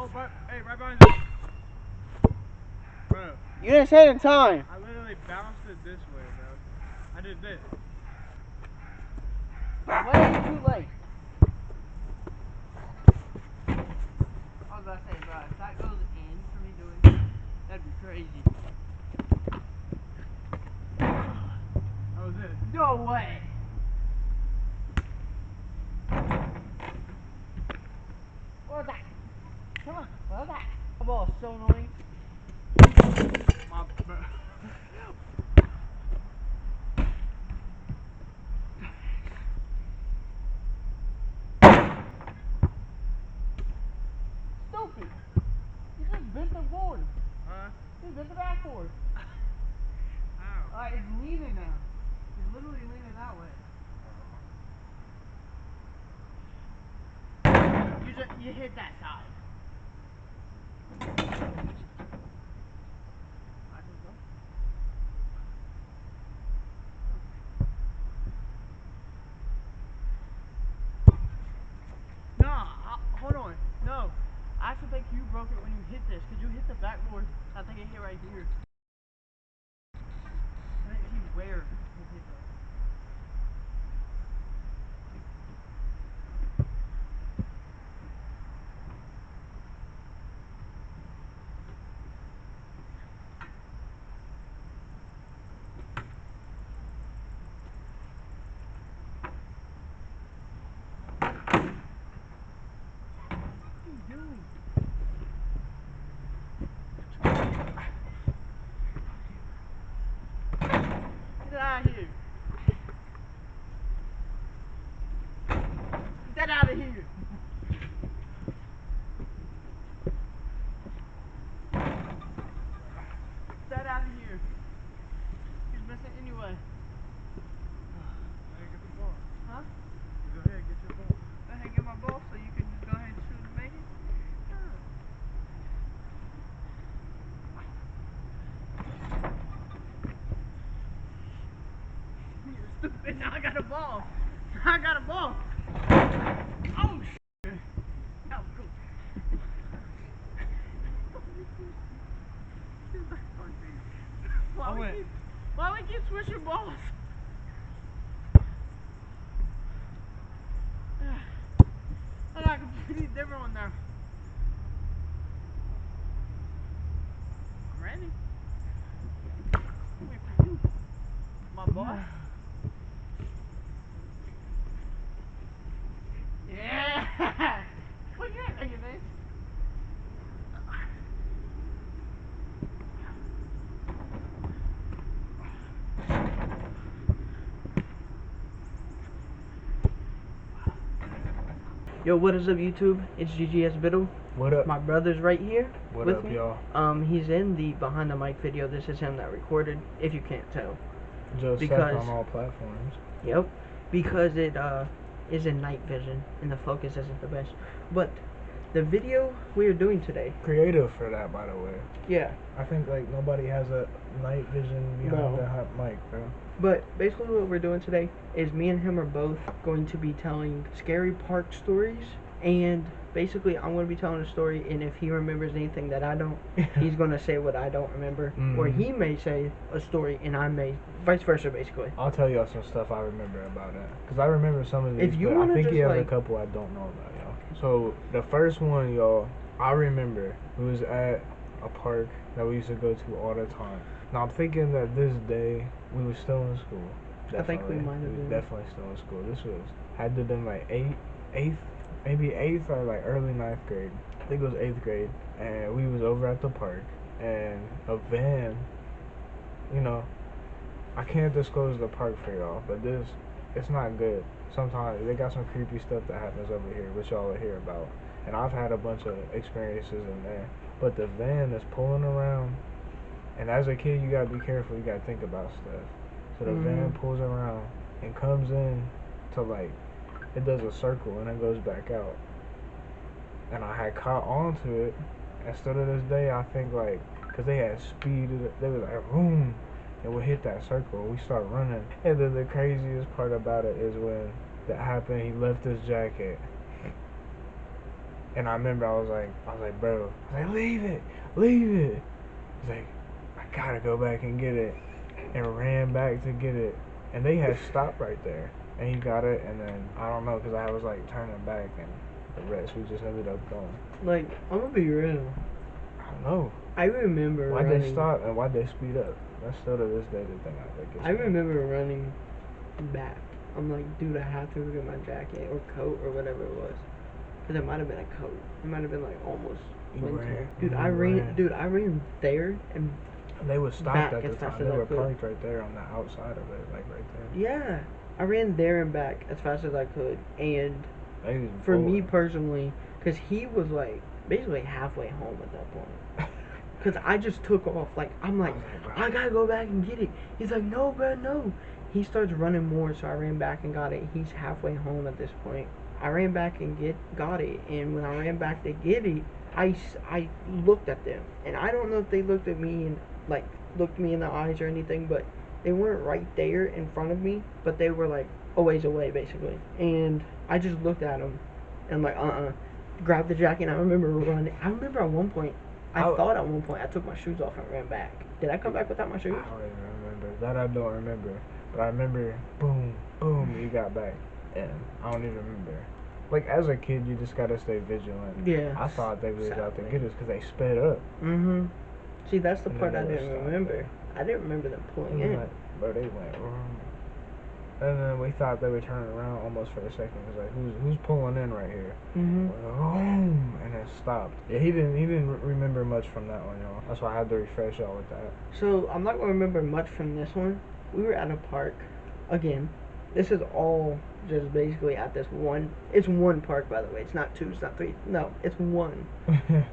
Oh, hey, right behind you. Bro. You didn't say the time. I literally bounced it this way, bro. I did this. Why are you too late? I was about to say, bro, if that goes in for me doing that, that'd be crazy. That was it. No way. What was that? Come on, what was that? The ball is so annoying. Bro. Stupid. You just bent the board. Huh? You bent the backboard. Ow. Alright, it's leaning now. It's literally leaning that way. You hit that side. No, hold on. No. I actually think you broke it when you hit this, because you hit the backboard. I think it hit right here. I didn't see where it hit though. Get out of here. Get out of here. Get out of here. He's missing anyway. Hey, get the ball. Huh? Go ahead, get your ball. Go ahead and get my ball so you can just go ahead and shoot and make it. You're stupid. Now I got a ball. Now I got a ball. Oh, shit. That was cool. Why we keep switching balls? I got a completely different one now. I'm ready. Wait for you. My boy. Yeah. What you at, nigga, man? Yo, what is up, YouTube? It's GGS Out. What up? My brother's right here What with up, me. y'all? He's in the behind the mic video. This is him that recorded, if you can't tell. Just because on all platforms. Yep, because it is in night vision and the focus isn't the best. But the video we are doing today, Creative for that, by the way. yeah. I think like nobody has a night vision behind the hot mic, bro. But basically what we're doing today is me and him are both going to be telling scary park stories, and basically I'm going to be telling a story, and if he remembers anything that I don't, he's going to say what I don't remember, or he may say a story and I may, vice versa, basically. I'll tell y'all some stuff I remember about that, because I remember some of these, If you but I think just he has like a couple I don't know about, y'all. So the first one, y'all, I remember we was at a park that we used to go to all the time. Now I'm thinking that this day we were still in school. Definitely. I think we might have been. Definitely still in school. This was had to have been like maybe eighth or like early ninth grade. I think it was 8th grade, and we was over at the park, and a van. You know, I can't disclose the park for y'all, but it's not good. Sometimes they got some creepy stuff that happens over here, which y'all will hear about. And I've had a bunch of experiences in there. But the van is pulling around, and as a kid, you gotta be careful. You gotta think about stuff. So the van pulls around and comes in to like, it does a circle and then goes back out. And I had caught onto it, and still to this day, I think like, cause they had speed, they was like, boom, and we hit that circle, and we start running. And then the craziest part about it is when that happened, he left his jacket. And I remember I was like, bro, I was like, leave it. He's like, I gotta go back and get it, and ran back to get it, and they had stopped right there, and he got it, and then I don't know, cause I was like turning back, and the rest we just ended up going. Like, I'm gonna be real. I don't know. I remember Why'd running. they stop and why'd they speed up? That's still to this day the thing I think. I remember running back. I'm like, dude, I have to go get my jacket or coat or whatever it was. Cause it might have been a coat. It might have been like almost winter. Dude, I ran there and they were stopped back at the as fast time. as They I were could. parked right there on the outside of it, like right there. Yeah, I ran there and back as fast as I could, and They was for me bowling. personally, cause he was like basically halfway home at that point. Cause I just took off. Like I'm like, I gotta go back and get it. He's like, no, bro, no. He starts running more, so I ran back and got it. He's halfway home at this point. I ran back and got it, and when I ran back to get it, I looked at them, and I don't know if they looked at me and like looked me in the eyes or anything, but they weren't right there in front of me, but they were like a ways away basically, and I just looked at them, and I'm like, grabbed the jacket. And I remember running. I remember at one point, I thought at one point I took my shoes off and ran back. Did I come back without my shoes? I don't even remember. That I don't remember. But I remember, boom, boom, you got back. And I don't even remember. Like, as a kid, you just gotta stay vigilant. Yeah. I thought they was out to get us because they sped up. Mm-hmm. See, that's the And part then I they didn't stopped remember. there. I didn't remember them pulling in. Like, bro, they went wrong. And then we thought they were turning around almost for a second. It was like, who's pulling in right here? Mm-hmm. Boom, and then stopped. Yeah, he didn't remember much from that one, y'all. That's why I had to refresh y'all with that. So I'm not gonna remember much from this one. We were at a park. Again, this is all just basically at this one. It's one park, by the way. It's not two. It's not three. No, it's one.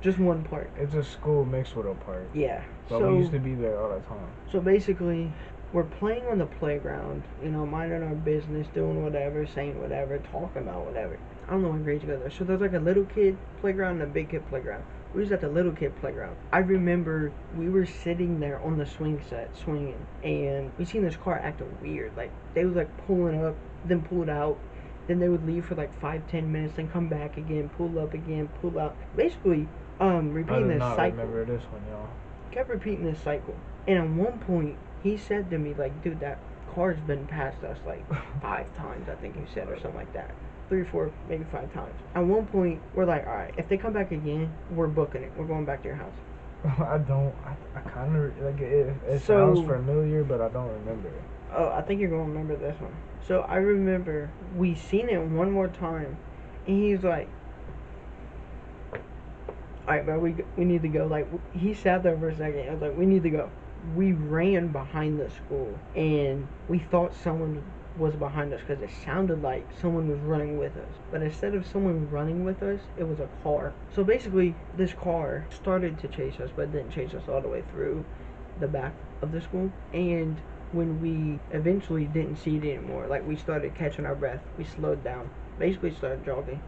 Just one park. It's a school mixed with a park. Yeah. But so we used to be there all the time. So basically, we're playing on the playground, you know, minding our business, doing whatever, saying whatever, talking about whatever. I don't know what grade you go there. So there's like a little kid playground and a big kid playground. We was at the little kid playground. I remember we were sitting there on the swing set, swinging, and we seen this car acting weird. Like, they was like pulling up, then pulled out, then they would leave for like 5-10 minutes, then come back again, pull up again, pull out. Basically, repeating this cycle. I remember this one, y'all. Kept repeating this cycle. And at one point, he said to me, like, dude, that car's been past us like 5 times, I think he said, or something like that. 3, 4, maybe 5 times. At one point, we're like, alright, if they come back again, we're booking it. We're going back to your house. I kind of, like, it sounds familiar, but I don't remember it. Oh, I think you're going to remember this one. So I remember we seen it one more time, and he's like, alright, bro, we need to go. Like, he sat there for a second. I was like, we need to go. We ran behind the school, and we thought someone was behind us because it sounded like someone was running with us. But instead of someone running with us, it was a car. So basically, this car started to chase us, but didn't chase us all the way through the back of the school. And when we eventually didn't see it anymore, like, we started catching our breath, we slowed down, basically started jogging.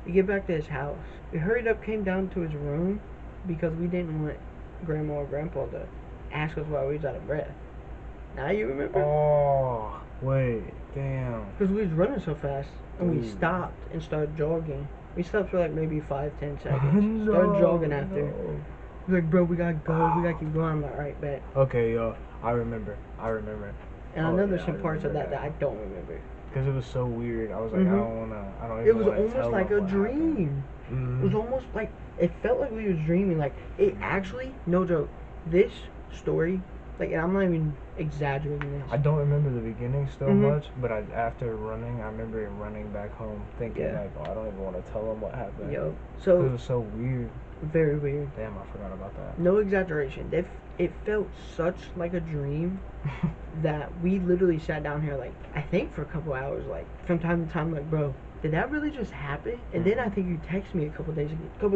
We get back to his house. We hurried up, came down to his room because we didn't want Grandma or Grandpa to ask us why we was out of breath. Now you remember? Oh, wait, damn. Because we was running so fast, and we stopped and started jogging. We stopped for like maybe 5-10 seconds. Started jogging after. We're like, bro, we gotta go. We gotta keep going. I'm like, alright, bet. Okay, yo, I remember. And I know there's some parts of that I don't remember. Because it was so weird. I was like, I don't even It was wanna almost tell like them a what dream. happened. It was almost like, it felt like we was dreaming. Like, it actually, no joke, this story, like, and I'm not even exaggerating this. I don't remember the beginning still much, but after running, I remember running back home thinking, like, oh, I don't even want to tell them what happened. Yo, so it was so weird. Very weird. Damn, I forgot about that. No exaggeration. It felt such like a dream that we literally sat down here, like, I think for a couple hours, like, from time to time, like, bro, did that really just happen? And then I think you texted me a couple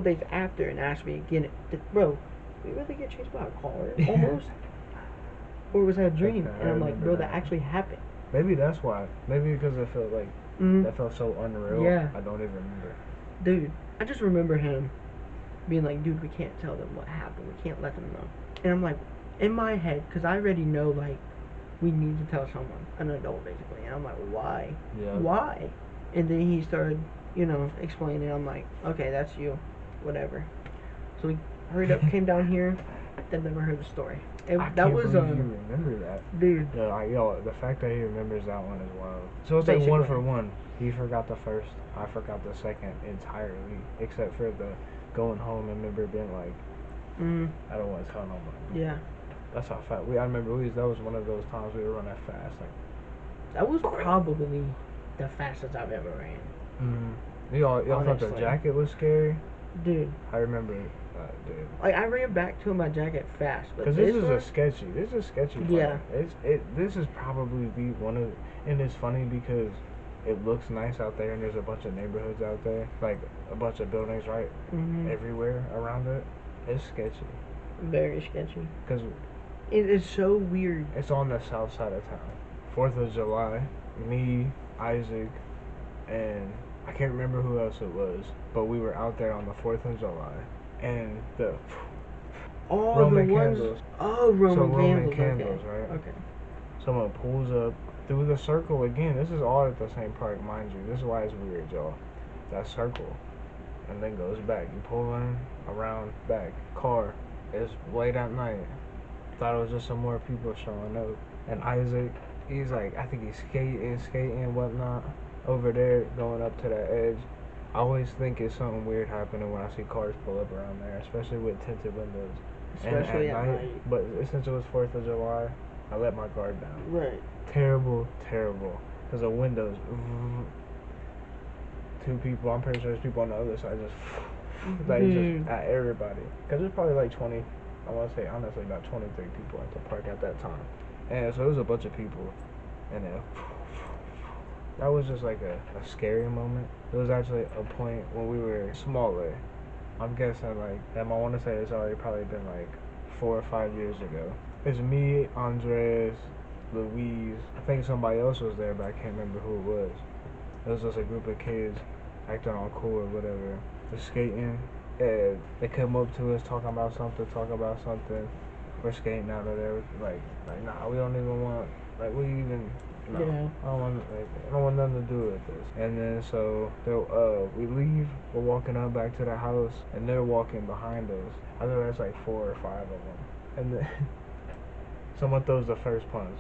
days after and asked me again, bro, did we really get chased by a car almost? Or was that a dream? Okay, and I'm like, bro, that actually happened. Maybe that's why. Maybe because it felt like that felt so unreal. Yeah. I don't even remember. Dude, I just remember him being like, dude, we can't tell them what happened. We can't let them know. And I'm like, in my head, because I already know, like, we need to tell someone, an adult, basically. And I'm like, why? Yeah. Why? And then he started, explaining. I'm like, okay, that's you, whatever. So we hurried up, came down here, then never heard the story. And I that can't was believe you remember that. dude. The fact that he remembers that one is wild. So it's like Basically. 1-for-1. He forgot the first, I forgot the second entirely, except for the going home and remember being like, I don't want to tell nobody. Yeah. That's how fast. I remember that was one of those times we were running fast. Like, that was probably the fastest I've ever ran. Y'all thought the Honestly. jacket was scary? Dude. I remember, dude. Like, I ran back to my jacket fast. Because this is a sketchy part. Yeah. This is probably the one of, and it's funny because it looks nice out there and there's a bunch of neighborhoods out there, like a bunch of buildings right everywhere around it. It's sketchy. Very sketchy. Because it is so weird. It's on the south side of town. 4th of July, me, Isaac, and I can't remember who else it was, but we were out there on the 4th of July, and the Roman candles. Oh, Roman candles. Okay. Right? Okay. Someone pulls up through the circle again. This is all at the same park, mind you. This is why it's weird, y'all. That circle, and then goes back. You pull in, around, back. Car. It's late at night. Thought it was just some more people showing up. And Isaac, he's like, I think he's skating, whatnot, over there, going up to that edge. I always think it's something weird happening when I see cars pull up around there, especially with tinted windows. Especially at night. But since it was 4th of July, I let my guard down. Right. Terrible. Because the windows, 2 people, I'm pretty sure there's people on the other side just, like, just at everybody. Because there's probably like 20, I want to say honestly about 23 people at the park at that time. And so it was a bunch of people. And then that was just like a scary moment. It was actually a point when we were smaller. I'm guessing like, I want to say it's already probably been like 4 or 5 years ago. It's me, Andres, Louise. I think somebody else was there, but I can't remember who it was. It was just a group of kids acting all cool or whatever. They're skating, and they come up to us talking about something. We're skating out of there, like nah, we don't even want, like, we even, no, Yeah. I don't want nothing to do with this. And then so we leave, we're walking up back to the house, and they're walking behind us. I think that's like 4 or 5 of them, and then someone throws the first punch.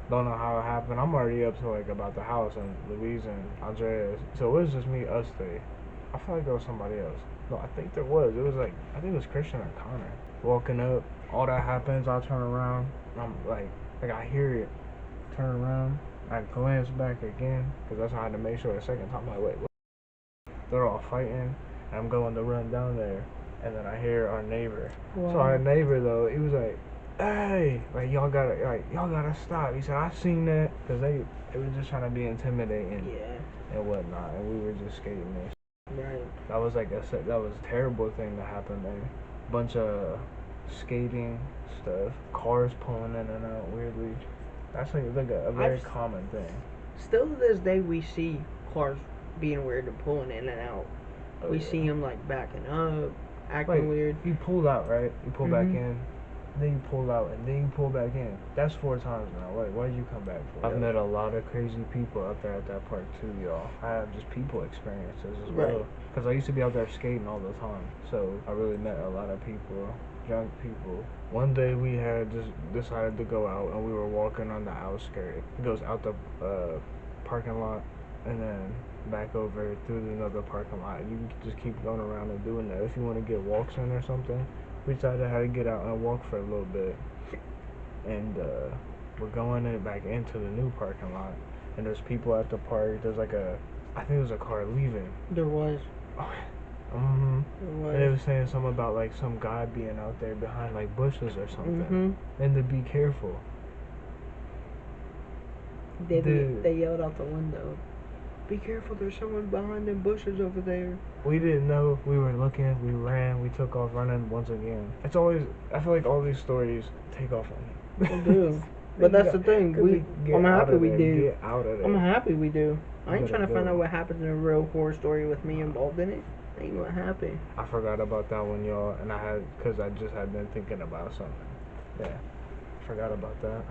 Don't know how it happened. I'm already up to like about the house and Louise and Andreas. So it was just me, us 3. I feel like there was somebody else. No, I think there was. It was like, I think it was Christian and Connor. Walking up, all that happens, I turn around. I'm like I hear it. Turn around. I glance back again, because that's how I had to make sure the second time. I'm like, wait, what? They're all fighting. And I'm going to run down there. And then I hear our neighbor. Wow. So our neighbor, though, he was like, hey, y'all gotta stop. He said, I seen that, because they were just trying to be intimidating and whatnot, and we were just skating there. Right. That was that was a terrible thing that happened there. Bunch of skating stuff, cars pulling in and out weirdly. That's like a very common thing. Still to this day, we see cars being weird and pulling in and out. We see them like backing up, acting weird. You pull out, right? You pull back in, then you pull out, and then you pull back in. That's 4 times now. Like, why did you come back for? I've met a lot of crazy people out there at that park too, y'all. I have just people experiences as well. Because I used to be out there skating all the time, so I really met a lot of people, drunk people. One day we had just decided to go out, and we were walking on the outskirts. It goes out the parking lot, and then back over through another parking lot. You can just keep going around and doing that. If you want to get walks in or something, we decided how to get out and walk for a little bit. And we're going back into the new parking lot, and there's people at the park. There's like I think it was a car leaving. There was. And they were saying something about like some guy being out there behind like bushes or something, and to be careful. They yelled out the window, "Be careful! There's someone behind them bushes over there." We didn't know. We were looking. We ran. We took off running once again. It's always. I feel like all these stories take off on you. They do. But that's the thing. I'm happy we do. Get out of there. I'm happy we do. I ain't trying to find out what happens in a real horror story with me involved in it. I ain't not happy. I forgot about that one, y'all, and because I just had been thinking about something. Yeah, I forgot about that.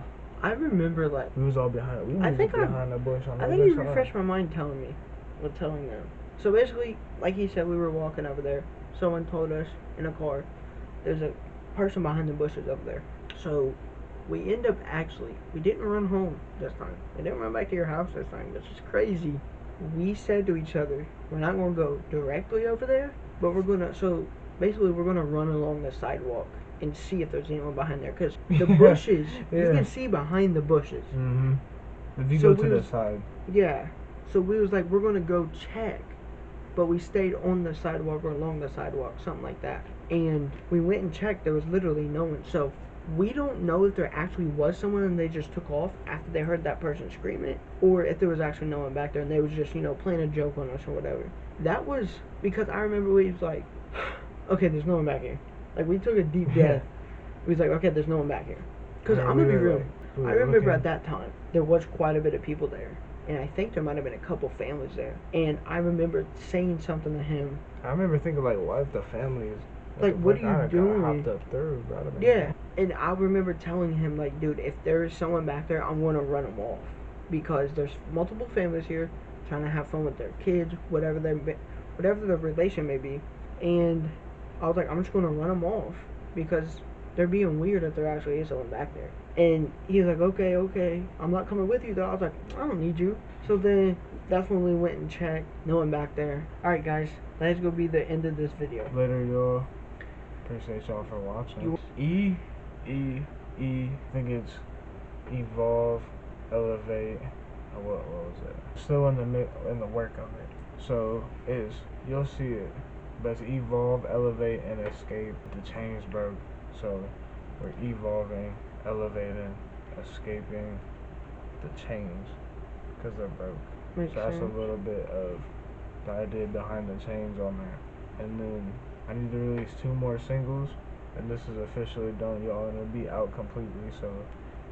I remember like we was all behind. We was behind the bush on the I think you refreshed my mind telling them. So basically, like he said, we were walking over there. Someone told us in a car, there's a person behind the bushes over there. So we end up we didn't run home this time. We didn't run back to your house this time, which is crazy. We said to each other, we're not going to go directly over there, but so basically we're going to run along the sidewalk and see if there's anyone behind there. Because the bushes, you can see behind the bushes. Mm-hmm. If you So go to the side. Yeah. So we was like, we're going to go check. But we stayed on the sidewalk or along the sidewalk, something like that. And we went and checked. There was literally no one. So we don't know if there actually was someone and they just took off after they heard that person screaming it, or if there was actually no one back there and they was just, playing a joke on us or whatever. That was because I remember we was like, okay, there's no one back here. Like, we took a deep breath. We was like, okay, there's no one back here. Because I'm going to be real. I remember at that time, there was quite a bit of people there. And I think there might have been a couple families there. And I remember saying something to him. I remember thinking, like, what if the family is... Like, what are you doing? Hopped up through, bro. Yeah. And I remember telling him, like, dude, if there is someone back there, I'm going to run them off. Because there's multiple families here trying to have fun with their kids, whatever the relation may be. And I was like, I'm just going to run them off. Because they're being weird if there actually is someone back there. And he was like, okay, I'm not coming with you though. I was like, I don't need you. So then that's when we went and checked. No one back there. Alright guys, that's gonna be the end of this video. Later y'all. Appreciate y'all for watching. I think it's evolve, elevate, what was it? Still in the work of it. So you'll see it. But it's evolve, elevate, and escape. The chains broke. So we're evolving, elevating, escaping the chains because they're broke. Makes so that's sense. a little bit of the idea behind the chains on there. And then I need to release 2 more singles, and this is officially done, y'all, and it'll be out completely. So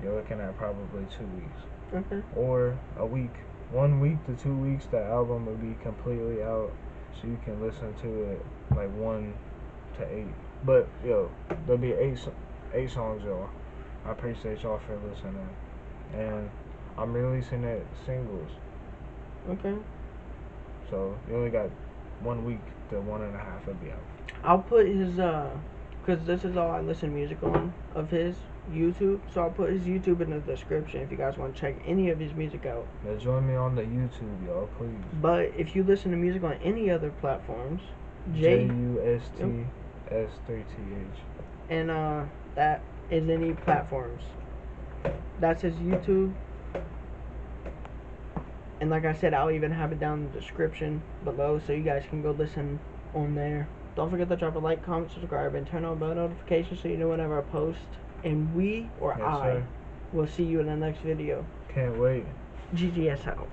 you're looking at probably 2 weeks. Okay. Or a week. 1 week to 2 weeks, the album will be completely out, so you can listen to it like 1 to 8. But yo, there'll be 8 songs, y'all. I appreciate y'all for listening, and I'm releasing it singles. Okay. So you only got 1 week to 1.5 will be out. I'll put his because this is all I listen to music on of his YouTube. So I'll put his YouTube in the description if you guys want to check any of his music out. Now join me on the YouTube, y'all, please. But if you listen to music on any other platforms, JUSTS3TH. And that is any platforms. That's his YouTube. And like I said, I'll even have it down in the description below so you guys can go listen on there. Don't forget to drop a like, comment, subscribe, and turn on bell notifications so you know whenever I post. And we, or Yes, I, sir. will see you in the next video. Can't wait. GGS Out.